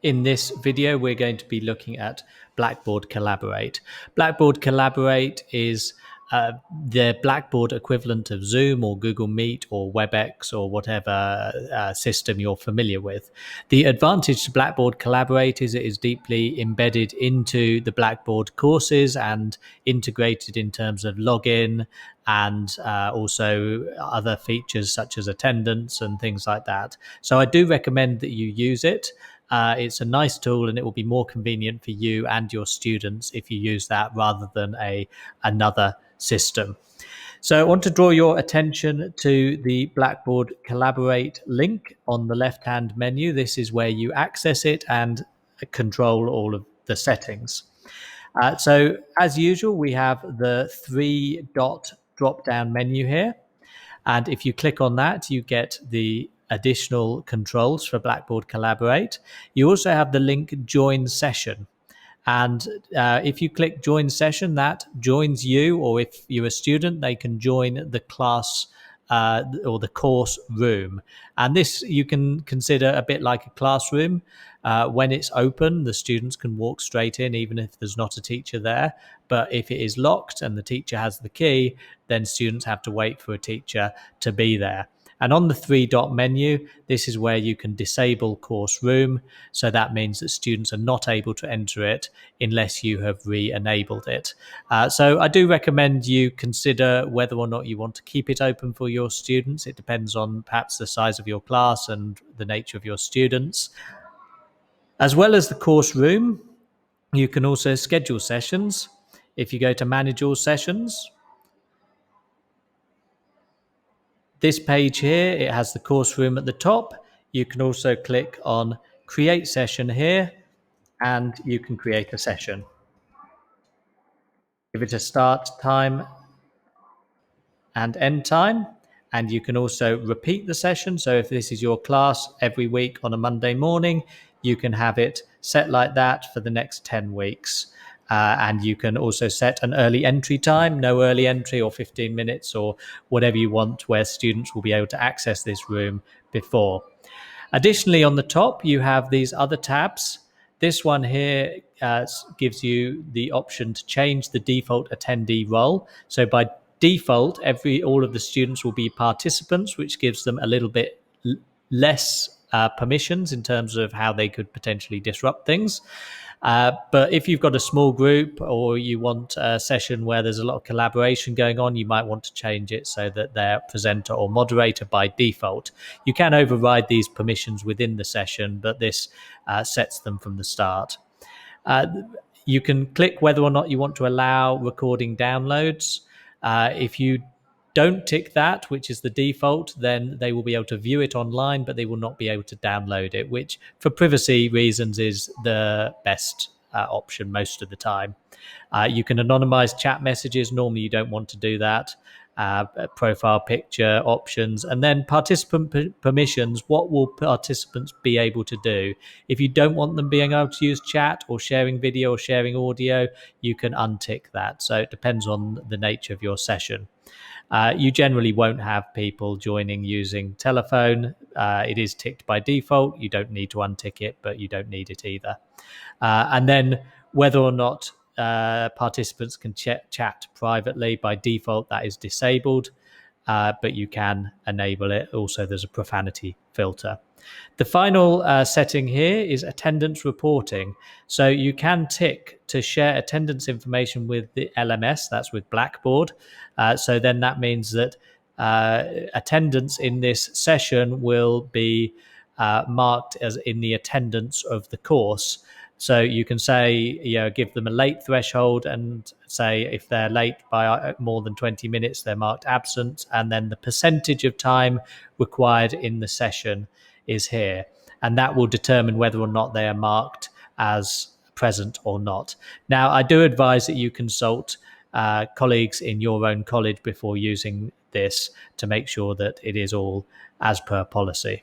In this video, we're going to be looking at Blackboard Collaborate. Blackboard Collaborate is the Blackboard equivalent of Zoom or Google Meet or WebEx or whatever system you're familiar with. The advantage to Blackboard Collaborate is it is deeply embedded into the Blackboard courses and integrated in terms of login and also other features such as attendance and things like that. So I do recommend that you use it. It's a nice tool and it will be more convenient for you and your students if you use that rather than another system. So I want to draw your attention to the Blackboard Collaborate link on the left-hand menu. This is where you access it and control all of the settings. So as usual, we have the 3-dot drop-down menu here. And if you click on that, you get the additional controls for Blackboard Collaborate. You also have the link Join Session. And if you click Join Session, that joins you, or if you're a student, they can join the class or the course room. And this you can consider a bit like a classroom. When it's open, the students can walk straight in, even if there's not a teacher there. But if it is locked and the teacher has the key, then students have to wait for a teacher to be there. And on the 3-dot menu, this is where you can disable course room. So that means that students are not able to enter it unless you have re-enabled it. So I do recommend you consider whether or not you want to keep it open for your students. It depends on perhaps the size of your class and the nature of your students. As well as the course room, you can also schedule sessions. If you go to manage all sessions, this page here, it has the course room at the top. You can also click on create session here and you can create a session. Give it a start time and end time. And you can also repeat the session. So if this is your class every week on a Monday morning, you can have it set like that for the next 10 weeks. And you can also set an early entry time, no early entry or 15 minutes or whatever you want, where students will be able to access this room before. Additionally, on the top, you have these other tabs. This one here gives you the option to change the default attendee role. So by default, all of the students will be participants, which gives them a little bit less permissions in terms of how they could potentially disrupt things. But if you've got a small group or you want a session where there's a lot of collaboration going on, you might want to change it so that they're presenter or moderator by default. You can override these permissions within the session, but this sets them from the start. You can click whether or not you want to allow recording downloads. If you don't tick that, which is the default, then they will be able to view it online, but they will not be able to download it, which for privacy reasons is the best option most of the time. You can anonymize chat messages. Normally you don't want to do that. Profile picture options, and then participant permissions. What will participants be able to do? If you don't want them being able to use chat or sharing video or sharing audio, you can untick that. So it depends on the nature of your session. You generally won't have people joining using telephone. It is ticked by default. You don't need to untick it, but you don't need it either. And then whether or not participants can chat privately, by default that is disabled, but you can enable it. Also, there's a profanity filter. The final setting here is attendance reporting. So you can tick to share attendance information with the LMS, that's with Blackboard. So then that means that attendance in this session will be marked as in the attendance of the course. So you can say, give them a late threshold and say if they're late by more than 20 minutes, they're marked absent. And then the percentage of time required in the session is here. And that will determine whether or not they are marked as present or not. Now, I do advise that you consult colleagues in your own college before using this to make sure that it is all as per policy.